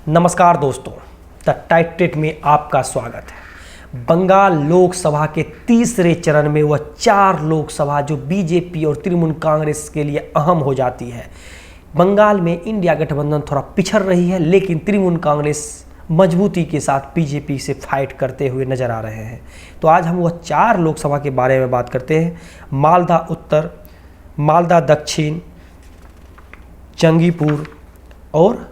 नमस्कार दोस्तों, द टाइटेट में आपका स्वागत है। बंगाल लोकसभा के तीसरे चरण में वह 4 लोकसभा जो बीजेपी और तृणमूल कांग्रेस के लिए अहम हो जाती है। बंगाल में इंडिया गठबंधन थोड़ा पिछड़ रही है, लेकिन तृणमूल कांग्रेस मजबूती के साथ बीजेपी से फाइट करते हुए नजर आ रहे हैं। तो आज हम वह 4 लोकसभा के बारे में बात करते हैं। मालदा उत्तर, मालदा दक्षिण, जंगीपुर और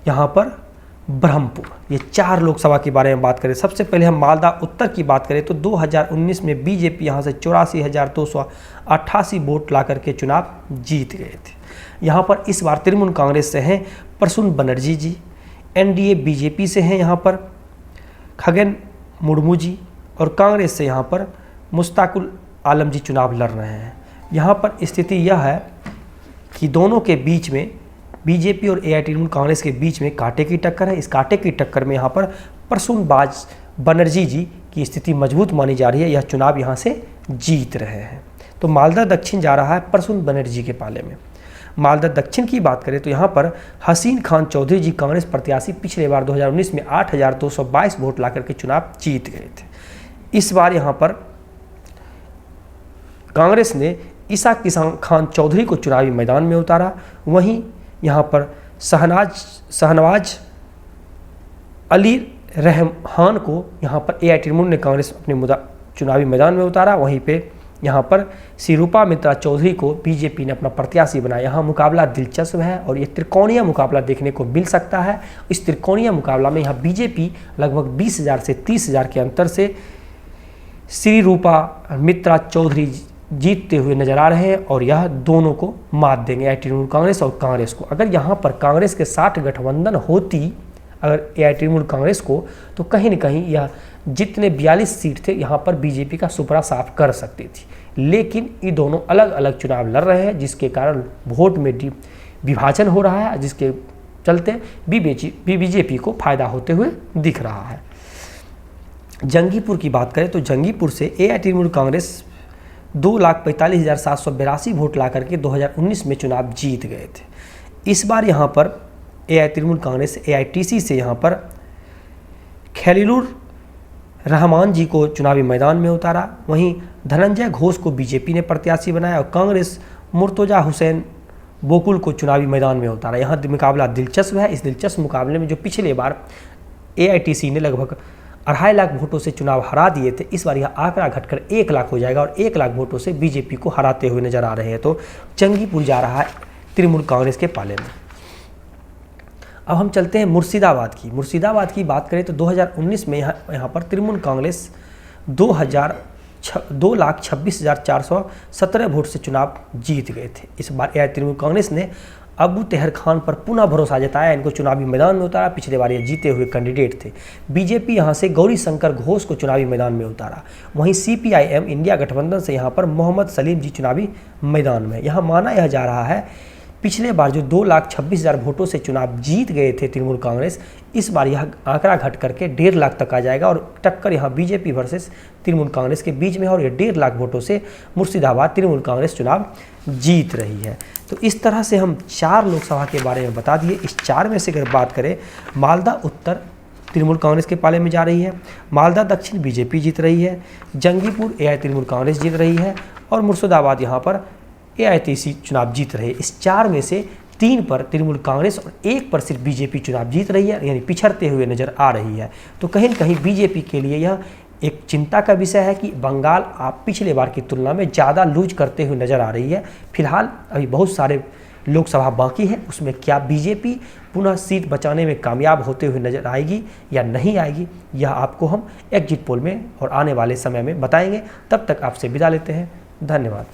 यहाँ पर ब्रह्मपुर, ये 4 लोकसभा के बारे में बात करें। सबसे पहले हम मालदा उत्तर की बात करें तो 2019 में बीजेपी यहाँ से 84,288 वोट ला करके चुनाव जीत गए थे। यहाँ पर इस बार तृणमूल कांग्रेस से हैं प्रसून बनर्जी जी, एनडीए बीजेपी से हैं यहाँ पर खगेन मुर्मू जी, और कांग्रेस से यहाँ पर मुश्ताकुल आलम जी चुनाव लड़ रहे हैं। यहाँ पर स्थिति यह है कि दोनों के बीच में, बीजेपी और एआईटीयूसी कांग्रेस के बीच में कांटे की टक्कर है। इस कांटे की टक्कर में यहाँ पर प्रसून बनर्जी जी की स्थिति मजबूत मानी जा रही है। यह चुनाव यहाँ से जीत रहे हैं। तो मालदा दक्षिण जा रहा है प्रसून बनर्जी के पाले में। मालदा दक्षिण की बात करें तो यहाँ पर हसीन खान चौधरी जी कांग्रेस प्रत्याशी पिछले बार 2019 में 8,222 वोट ला करके चुनाव जीत गए थे। इस बार यहाँ पर कांग्रेस ने ईसा किसान खान चौधरी को चुनावी मैदान में उतारा। वहीं यहाँ पर शहनवाज अली रहमान को यहाँ पर एआईटीयूसी ने कांग्रेस अपने चुनावी मैदान में उतारा। वहीं पे यहाँ पर सिरूपा मित्रा चौधरी को बीजेपी ने अपना प्रत्याशी बनाया। यहाँ मुकाबला दिलचस्प है और ये त्रिकोणीय मुकाबला देखने को मिल सकता है। इस त्रिकोणीय मुकाबला में यहाँ बीजेपी लगभग 20,000 से 30,000 के अंतर से सिरूपा मित्रा चौधरी जीतते हुए नजर आ रहे हैं और यह दोनों को मात देंगे, एआईटीयूसी कांग्रेस और कांग्रेस को। अगर यहाँ पर कांग्रेस के साथ गठबंधन होती अगर एआईटीयूसी कांग्रेस को, तो कहीं न कहीं यह जितने 42 सीट थे यहाँ पर बीजेपी का सुपड़ा साफ कर सकती थी। लेकिन ये दोनों अलग अलग चुनाव लड़ रहे हैं, जिसके कारण वोट में विभाजन हो रहा है, जिसके चलते बीजेपी को फायदा होते हुए दिख रहा है। जंगीपुर की बात करें तो जंगीपुर से एआईटीयूसी कांग्रेस 2,45,782 वोट ला करके 2019 में चुनाव जीत गए थे। इस बार यहाँ पर एआईटीयूसी कांग्रेस एआईटीसी से यहाँ पर खलीलुर रहमान जी को चुनावी मैदान में उतारा। वहीं धनंजय घोष को बीजेपी ने प्रत्याशी बनाया और कांग्रेस मुर्तजा हुसैन बोकुल को चुनावी मैदान में उतारा। यहाँ मुकाबला दिलचस्प है। इस दिलचस्प मुकाबले में जो पिछले बार एआईटीसी ने लगभग 2.5 लाख वोटों से चुनाव हरा दिए थे, इस बार यह आंकड़ा घटकर 1 लाख हो जाएगा और 1 लाख वोटों से बीजेपी को हराते हुए नजर आ रहे हैं। तो जंगीपुर जा रहा है तृणमूल कांग्रेस के पाले में। अब हम चलते हैं मुर्शिदाबाद की। मुर्शिदाबाद की बात करें तो 2019 में यहाँ पर तृणमूल कांग्रेस 2,26,417 वोट से चुनाव जीत गए थे। इस बार तृणमूल कांग्रेस ने अबू तहर खान पर पुनः भरोसा जताया, इनको चुनावी मैदान में उतारा। पिछले बार ये जीते हुए कैंडिडेट थे। बीजेपी यहाँ से गौरी शंकर घोष को चुनावी मैदान में उतारा। वहीं सीपीआईएम इंडिया गठबंधन से यहाँ पर मोहम्मद सलीम जी चुनावी मैदान में। यहाँ माना यह जा रहा है पिछले बार जो 2,26,000 वोटों से चुनाव जीत गए थे तृणमूल कांग्रेस, इस बार यह आंकड़ा घट करके 1.5 लाख तक आ जाएगा और टक्कर यहाँ बीजेपी वर्सेस तृणमूल कांग्रेस के बीच में है और ये 1.5 लाख वोटों से मुर्शिदाबाद तृणमूल कांग्रेस चुनाव जीत रही है। तो इस तरह से हम 4 लोकसभा के बारे में बता दिए। इस 4 में से अगर बात करें, मालदा उत्तर तृणमूल कांग्रेस के पाले में जा रही है, मालदा दक्षिण बीजेपी जीत रही है, जंगीपुर एआईटीयूसी कांग्रेस जीत रही है और मुर्शिदाबाद यहाँ पर एआईटीसी चुनाव जीत रहे। इस 4 में से 3 पर तृणमूल कांग्रेस और 1 पर सिर्फ बीजेपी चुनाव जीत रही है, यानी पिछड़ते हुए नजर आ रही है। तो कहीं न कहीं बीजेपी के लिए यह एक चिंता का विषय है कि बंगाल आप पिछले बार की तुलना में ज़्यादा लूज करते हुए नजर आ रही है। फिलहाल अभी बहुत सारे लोकसभा बाकी है, उसमें क्या बीजेपी पुनः सीट बचाने में कामयाब होते हुए नजर आएगी या नहीं आएगी, यह आपको हम एग्जिट पोल में और आने वाले समय में बताएंगे। तब तक आपसे विदा लेते हैं। धन्यवाद।